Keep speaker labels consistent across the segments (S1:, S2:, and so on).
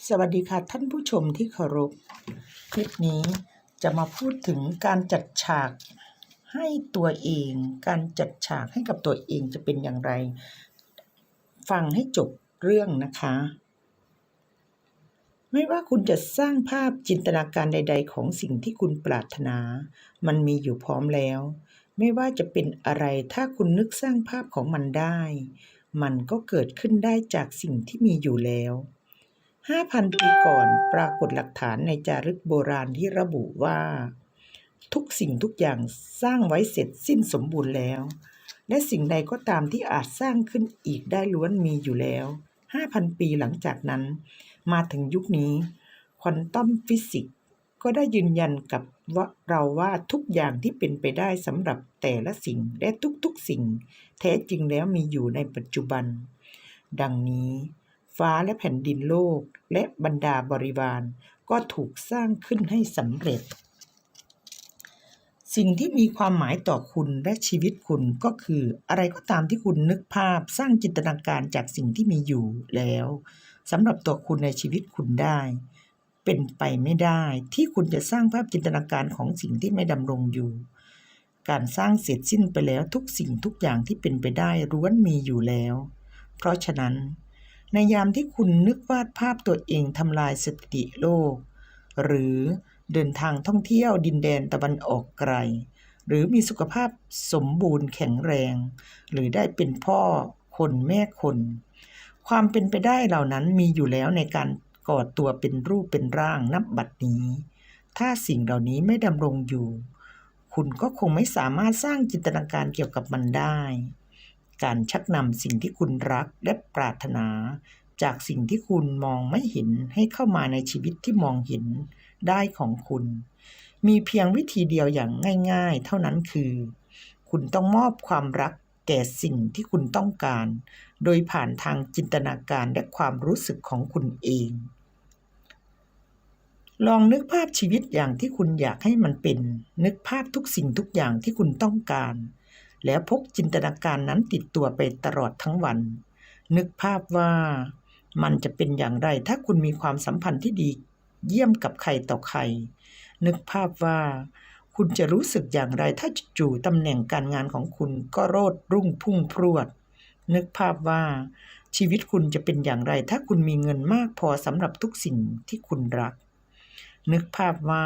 S1: สวัสดีค่ะท่านผู้ชมที่เคารพคลิปนี้จะมาพูดถึงการจัดฉากให้ตัวเองการจัดฉากให้กับตัวเองจะเป็นอย่างไรฟังให้จบเรื่องนะคะไม่ว่าคุณจะสร้างภาพจินตนาการใดๆของสิ่งที่คุณปรารถนามันมีอยู่พร้อมแล้วไม่ว่าจะเป็นอะไรถ้าคุณนึกสร้างภาพของมันได้มันก็เกิดขึ้นได้จากสิ่งที่มีอยู่แล้ว5,000 ปีก่อนปรากฏหลักฐานในจารึกโบราณที่ระบุว่าทุกสิ่งทุกอย่างสร้างไว้เสร็จสิ้นสมบูรณ์แล้วและสิ่งใดก็ตามที่อาจสร้างขึ้นอีกได้ล้วนมีอยู่แล้ว 5,000 ปีหลังจากนั้นมาถึงยุคนี้ควอนตัมฟิสิกส์ก็ได้ยืนยันกับเราว่าทุกอย่างที่เป็นไปได้สำหรับแต่ละสิ่งและทุกๆสิ่งแท้จริงแล้วมีอยู่ในปัจจุบันดังนี้ฟ้าและแผ่นดินโลกและบรรดาบริวารก็ถูกสร้างขึ้นให้สำเร็จสิ่งที่มีความหมายต่อคุณและชีวิตคุณก็คืออะไรก็ตามที่คุณนึกภาพสร้างจินตนาการจากสิ่งที่มีอยู่แล้วสำหรับตัวคุณในชีวิตคุณได้เป็นไปไม่ได้ที่คุณจะสร้างภาพจินตนาการของสิ่งที่ไม่ดำรงอยู่การสร้างเสร็จสิ้นไปแล้วทุกสิ่งทุกอย่างที่เป็นไปได้ล้วนมีอยู่แล้วเพราะฉะนั้นในยามที่คุณนึกวาดภาพตัวเองทำลายสถิติโลกหรือเดินทางท่องเที่ยวดินแดนตะวันออกไกลหรือมีสุขภาพสมบูรณ์แข็งแรงหรือได้เป็นพ่อคนแม่คนความเป็นไปได้เหล่านั้นมีอยู่แล้วในการก่อตัวเป็นรูปเป็นร่างนับบัดนี้ถ้าสิ่งเหล่านี้ไม่ดำรงอยู่คุณก็คงไม่สามารถสร้างจินตนาการเกี่ยวกับมันได้การชักนำสิ่งที่คุณรักและปรารถนาจากสิ่งที่คุณมองไม่เห็นให้เข้ามาในชีวิตที่มองเห็นได้ของคุณมีเพียงวิธีเดียวอย่างง่ายๆเท่านั้นคือคุณต้องมอบความรักแก่สิ่งที่คุณต้องการโดยผ่านทางจินตนาการและความรู้สึกของคุณเองลองนึกภาพชีวิตอย่างที่คุณอยากให้มันเป็นนึกภาพทุกสิ่งทุกอย่างที่คุณต้องการแล้วพกจินตนาการนั้นติดตัวไปตลอดทั้งวันนึกภาพว่ามันจะเป็นอย่างไรถ้าคุณมีความสัมพันธ์ที่ดีเยี่ยมกับใครต่อใครนึกภาพว่าคุณจะรู้สึกอย่างไรถ้าจู่ๆตำแหน่งการงานของคุณก็โรดรุ่งพุ่งพรวดนึกภาพว่าชีวิตคุณจะเป็นอย่างไรถ้าคุณมีเงินมากพอสำหรับทุกสิ่งที่คุณรักนึกภาพว่า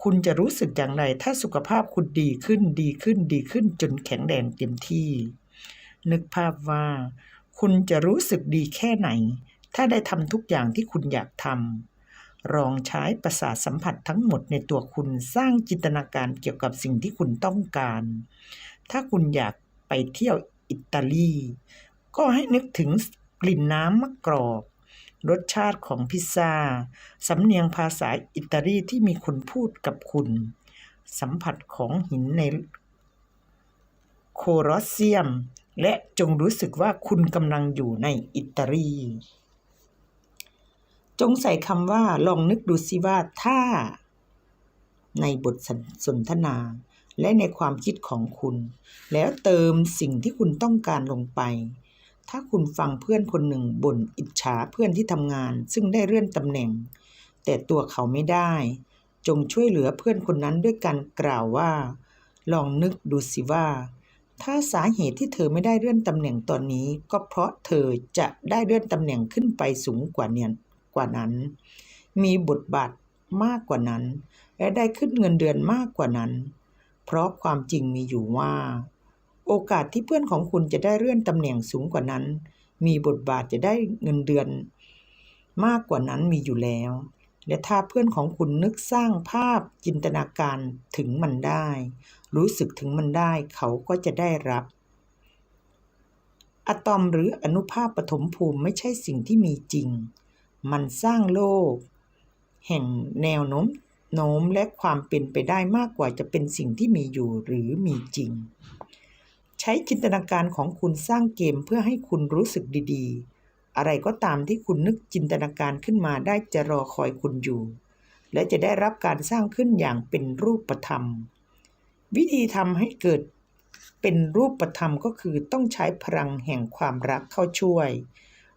S1: คุณจะรู้สึกอย่างไรถ้าสุขภาพคุณดีขึ้นจนแข็งแรงเต็มที่นึกภาพว่าคุณจะรู้สึกดีแค่ไหนถ้าได้ทำทุกอย่างที่คุณอยากทำลองใช้ประสาทสัมผัสทั้งหมดในตัวคุณสร้างจินตนาการเกี่ยวกับสิ่งที่คุณต้องการถ้าคุณอยากไปเที่ยวอิตาลีก็ให้นึกถึงกลิ่นน้ำมะกรอกรสชาติของพิซซ่าสำเนียงภาษาอิตาลีที่มีคนพูดกับคุณสัมผัสของหินในโคลอสเซียมและจงรู้สึกว่าคุณกำลังอยู่ในอิตาลีจงใส่คำว่าลองนึกดูสิว่าถ้าในบทสนทนาและในความคิดของคุณแล้วเติมสิ่งที่คุณต้องการลงไปถ้าคุณฟังเพื่อนคนหนึ่งบ่นอิจฉาเพื่อนที่ทำงานซึ่งได้เลื่อนตำแหน่งแต่ตัวเขาไม่ได้จงช่วยเหลือเพื่อนคนนั้นด้วยการกล่าวว่าลองนึกดูสิว่าถ้าสาเหตุที่เธอไม่ได้เลื่อนตำแหน่งตอนนี้ก็เพราะเธอจะได้เลื่อนตำแหน่งขึ้นไปสูงกว่านั้นมีบทบาทมากกว่านั้นและได้ขึ้นเงินเดือนมากกว่านั้นเพราะความจริงมีอยู่ว่าโอกาสที่เพื่อนของคุณจะได้เลื่อนตำแหน่งสูงกว่านั้นมีบทบาทจะได้เงินเดือนมากกว่านั้นมีอยู่แล้วและถ้าเพื่อนของคุณนึกสร้างภาพจินตนาการถึงมันได้รู้สึกถึงมันได้เขาก็จะได้รับอะตอมหรืออนุภาคปฐมภูมิไม่ใช่สิ่งที่มีจริงมันสร้างโลกแห่งแนวโน้มและความเป็นไปได้มากกว่าจะเป็นสิ่งที่มีอยู่หรือมีจริงใช้จินตนาการของคุณสร้างเกมเพื่อให้คุณรู้สึกดีๆอะไรก็ตามที่คุณนึกจินตนาการขึ้นมาได้จะรอคอยคุณอยู่และจะได้รับการสร้างขึ้นอย่างเป็นรูปธรรมวิธีทำให้เกิดเป็นรูปธรรมก็คือต้องใช้พลังแห่งความรักเข้าช่วย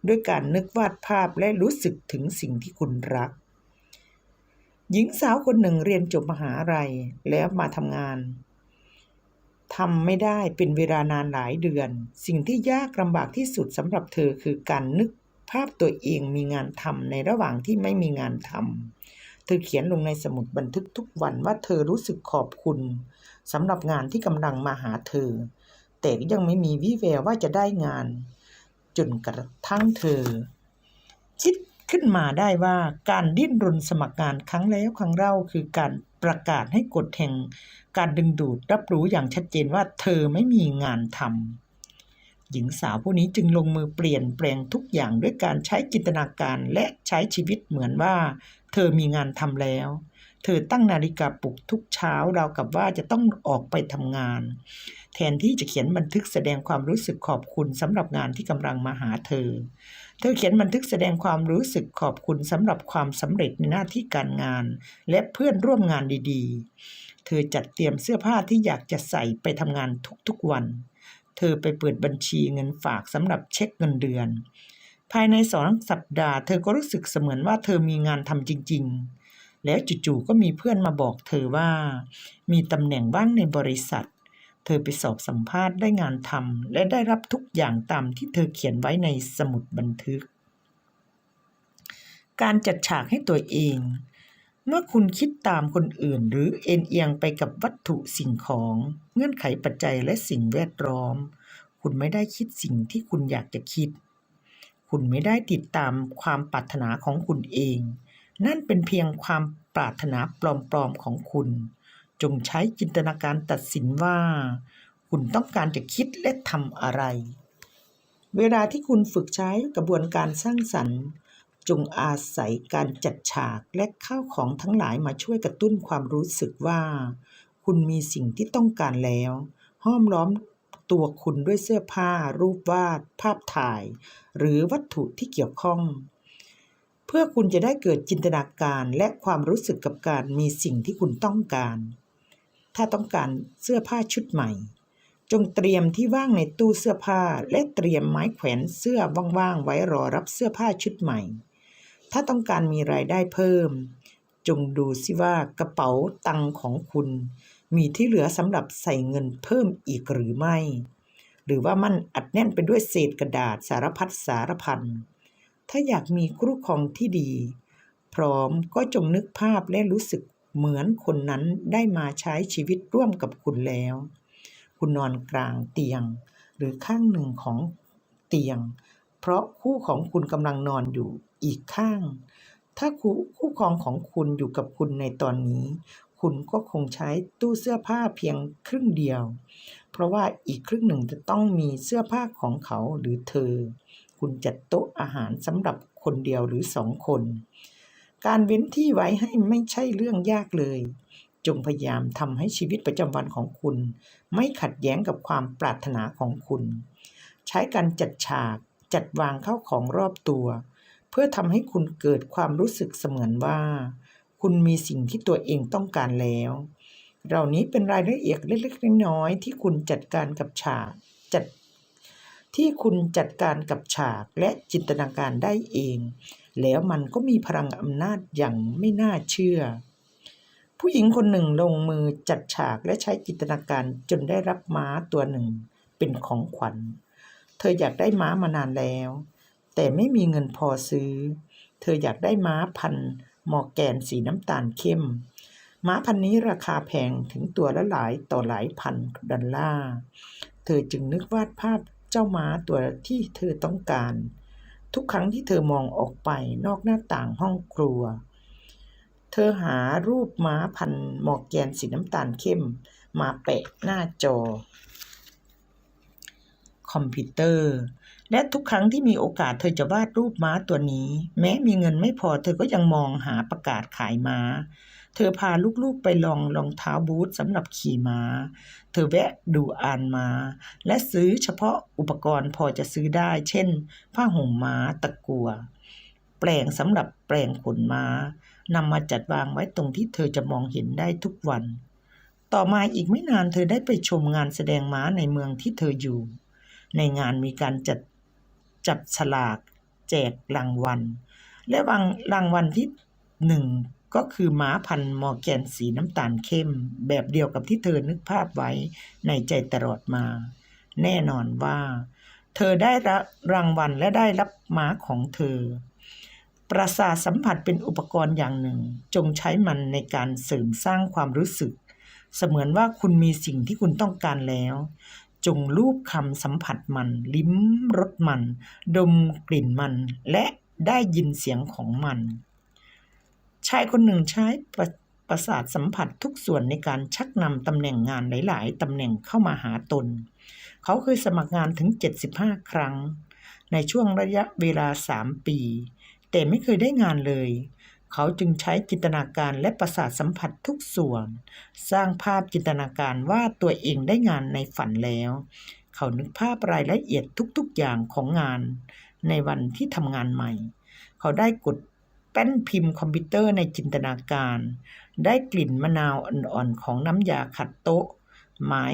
S1: ด้วยการนึกวาดภาพและรู้สึกถึงสิ่งที่คุณรักหญิงสาวคนหนึ่งเรียนจบมหาวิทยาลัยแล้วมาทำงานทำไม่ได้เป็นเวลานานหลายเดือนสิ่งที่ยากลำบากที่สุดสำหรับเธอคือการนึกภาพตัวเองมีงานทำในระหว่างที่ไม่มีงานทำเธอเขียนลงในสมุดบันทึกทุกวันว่าเธอรู้สึกขอบคุณสำหรับงานที่กำลังมาหาเธอแต่ยังไม่มีวี่แววว่าจะได้งานจนกระทั่งเธอคิดขึ้นมาได้ว่าการดิ้นรนสมัครงานครั้งแล้วครั้งเล่าคือการประกาศให้กฎแห่งการดึงดูดรับรู้อย่างชัดเจนว่าเธอไม่มีงานทำหญิงสาวผู้นี้จึงลงมือเปลี่ยนแปลงทุกอย่างด้วยการใช้จินตนาการและใช้ชีวิตเหมือนว่าเธอมีงานทำแล้วเธอตั้งนาฬิกาปลุกทุกเช้าราวกับว่าจะต้องออกไปทำงานแทนที่จะเขียนบันทึกแสดงความรู้สึกขอบคุณสำหรับงานที่กำลังมาหาเธอเขียนบันทึกแสดงความรู้สึกขอบคุณสำหรับความสำเร็จในหน้าที่การงานและเพื่อนร่วมงานดีๆเธอจัดเตรียมเสื้อผ้าที่อยากจะใส่ไปทำงานทุกๆวันเธอไปเปิดบัญชีเงินฝากสำหรับเช็คเงินเดือนภายใน2 สัปดาห์เธอก็รู้สึกเสมือนว่าเธอมีงานทำจริงๆแล้วจู่ๆก็มีเพื่อนมาบอกเธอว่ามีตำแหน่งว่างในบริษัทเธอไปสอบสัมภาษณ์ได้งานทำและได้รับทุกอย่างตามที่เธอเขียนไว้ในสมุดบันทึกการจัดฉากให้ตัวเองเมื่อคุณคิดตามคนอื่นหรือเอ็นเอียงไปกับวัตถุสิ่งของเงื่อนไขปัจจัยและสิ่งแวดล้อมคุณไม่ได้คิดสิ่งที่คุณอยากจะคิดคุณไม่ได้ติดตามความปรารถนาของคุณเองนั่นเป็นเพียงความปรารถนาปลอมๆของคุณจงใช้จินตนาการตัดสินว่าคุณต้องการจะคิดและทำอะไรเวลาที่คุณฝึกใช้กระบวนการสร้างสรรค์จงอาศัยการจัดฉากและข้าวของทั้งหลายมาช่วยกระตุ้นความรู้สึกว่าคุณมีสิ่งที่ต้องการแล้วห้อมล้อมตัวคุณด้วยเสื้อผ้ารูปวาดภาพถ่ายหรือวัตถุที่เกี่ยวข้องเพื่อคุณจะได้เกิดจินตนาการและความรู้สึกกับการมีสิ่งที่คุณต้องการถ้าต้องการเสื้อผ้าชุดใหม่จงเตรียมที่ว่างในตู้เสื้อผ้าและเตรียมไม้แขวนเสื้อว่างๆไว้รอรับเสื้อผ้าชุดใหม่ถ้าต้องการมีรายได้เพิ่มจงดูซิว่ากระเป๋าตังค์ของคุณมีที่เหลือสำหรับใส่เงินเพิ่มอีกหรือไม่หรือว่ามันอัดแน่นไปด้วยเศษกระดาษสารพัดสารพันถ้าอยากมีคู่ครองที่ดีพร้อมก็จงนึกภาพและรู้สึกเหมือนคนนั้นได้มาใช้ชีวิตร่วมกับคุณแล้วคุณนอนกลางเตียงหรือข้างหนึ่งของเตียงเพราะคู่ของคุณกำลังนอนอยู่อีกข้างถ้าคู่ครองของคุณอยู่กับคุณในตอนนี้คุณก็คงใช้ตู้เสื้อผ้าเพียงครึ่งเดียวเพราะว่าอีกครึ่งหนึ่งจะต้องมีเสื้อผ้าของเขาหรือเธอคุณจัดโต๊ะอาหารสำหรับคนเดียวหรือ2 คนการเว้นที่ไว้ให้ไม่ใช่เรื่องยากเลยจงพยายามทำให้ชีวิตประจำวันของคุณไม่ขัดแย้งกับความปรารถนาของคุณใช้การจัดฉากจัดวางเข้าของรอบตัวเพื่อทำให้คุณเกิดความรู้สึกเสมือนว่าคุณมีสิ่งที่ตัวเองต้องการแล้วเหล่านี้เป็นรายละเอียดเล็กๆน้อยๆที่คุณจัดการกับฉากและจินตนาการได้เองแล้วมันก็มีพลังอำนาจอย่างไม่น่าเชื่อผู้หญิงคนหนึ่งลงมือจัดฉากและใช้จินตนาการจนได้รับม้าตัวหนึ่งเป็นของขวัญเธออยากได้ม้ามานานแล้วแต่ไม่มีเงินพอซื้อเธออยากได้ม้าพันธุ์มอร์แกนสีน้ำตาลเข้มม้าพันธุ์นี้ราคาแพงถึงตัวละหลายต่อหลายพันดอลลาร์เธอจึงนึกวาดภาพเจ้าม้าตัวที่เธอต้องการทุกครั้งที่เธอมองออกไปนอกหน้าต่างห้องครัวเธอหารูปม้าพันธุ์มอร์แกนสีน้ำตาลเข้มมาแปะหน้าจอคอมพิวเตอร์และทุกครั้งที่มีโอกาสเธอจะวาดรูปม้าตัวนี้แม้มีเงินไม่พอเธอก็ยังมองหาประกาศขายม้าเธอพาลูกๆไปลองรองเท้าบูทสำหรับขี่ม้าเธอแวะดูอ่านม้าและซื้อเฉพาะอุปกรณ์พอจะซื้อได้เช่นผ้าห่มม้าตะกั่วแปลงสำหรับแปลงขนม้านำมาจัดวางไว้ตรงที่เธอจะมองเห็นได้ทุกวันต่อมาอีกไม่นานเธอได้ไปชมงานแสดงม้าในเมืองที่เธออยู่ในงานมีการจับฉลาก แจกรางวัลและรางวัลที่1ก็คือม้าพันธุ์มอร์แกนสีน้ำตาลเข้มแบบเดียวกับที่เธอนึกภาพไว้ในใจตลอดมาแน่นอนว่าเธอได้รับรางวัลและได้รับม้าของเธอประสาทสัมผัสเป็นอุปกรณ์อย่างหนึ่งจงใช้มันในการเสริมสร้างความรู้สึกเสมือนว่าคุณมีสิ่งที่คุณต้องการแล้วจงลูบคำสัมผัสมันลิ้มรสมันดมกลิ่นมันและได้ยินเสียงของมันชายคนหนึ่งใช้ประสาทสัมผัสทุกส่วนในการชักนำตำแหน่งงานหลายๆตำแหน่งเข้ามาหาตนเขาเคยสมัครงานถึง75ครั้งในช่วงระยะเวลา3ปีแต่ไม่เคยได้งานเลยเขาจึงใช้จินตนาการและประสาทสัมผัสทุกส่วนสร้างภาพจินตนาการว่าตัวเองได้งานในฝันแล้วเขานึกภาพรายละเอียดทุกๆอย่างของงานในวันที่ทำงานใหม่เขาได้กดแป้นพิมพ์คอมพิวเตอร์ในจินตนาการได้กลิ่นมะนาวอ่อนๆของน้ำยาขัดโต๊ะไม้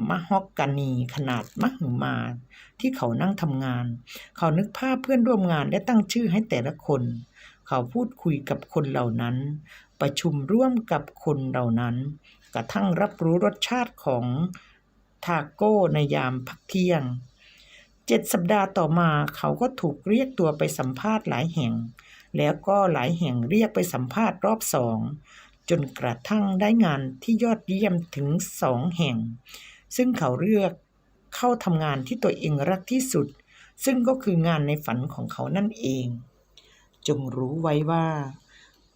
S1: มะฮอกกานีขนาดมหึมาที่เขานั่งทำงานเขานึกภาพเพื่อนร่วมงานและตั้งชื่อให้แต่ละคนเขาพูดคุยกับคนเหล่านั้นประชุมร่วมกับคนเหล่านั้นกระทั่งรับรู้รสชาติของทาโก้ในยามพักเที่ยง7 สัปดาห์ต่อมาเขาก็ถูกเรียกตัวไปสัมภาษณ์หลายแห่งแล้วก็หลายแห่งเรียกไปสัมภาษณ์รอบ2จนกระทั่งได้งานที่ยอดเยี่ยมถึง2แห่งซึ่งเขาเลือกเข้าทำงานที่ตัวเองรักที่สุดซึ่งก็คืองานในฝันของเขานั่นเองจงรู้ไว้ว่า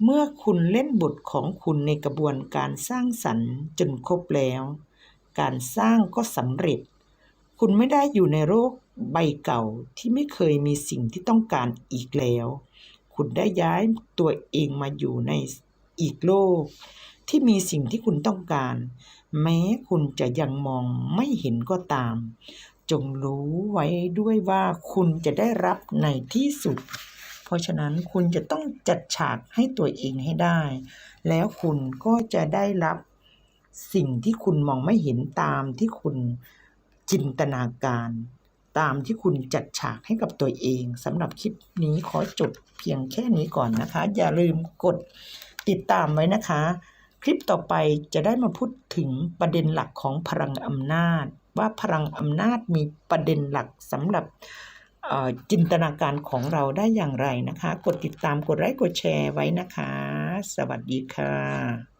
S1: เมื่อคุณเล่นบทของคุณในกระบวนการสร้างสรรค์จนครบแล้วการสร้างก็สำเร็จคุณไม่ได้อยู่ในโลกใบเก่าที่ไม่เคยมีสิ่งที่ต้องการอีกแล้วคุณได้ย้ายตัวเองมาอยู่ในอีกโลกที่มีสิ่งที่คุณต้องการแม้คุณจะยังมองไม่เห็นก็ตามจงรู้ไว้ด้วยว่าคุณจะได้รับในที่สุดเพราะฉะนั้นคุณจะต้องจัดฉากให้ตัวเองให้ได้แล้วคุณก็จะได้รับสิ่งที่คุณมองไม่เห็นตามที่คุณจินตนาการตามที่คุณจัดฉากให้กับตัวเองสำหรับคลิปนี้ขอจบเพียงแค่นี้ก่อนนะคะอย่าลืมกดติดตามไว้นะคะคลิปต่อไปจะได้มาพูดถึงประเด็นหลักของพลังอำนาจว่าพลังอำนาจมีประเด็นหลักสำหรับจินตนาการของเราได้อย่างไรนะคะกดติดตามกดไลค์กดแชร์ไว้นะคะสวัสดีค่ะ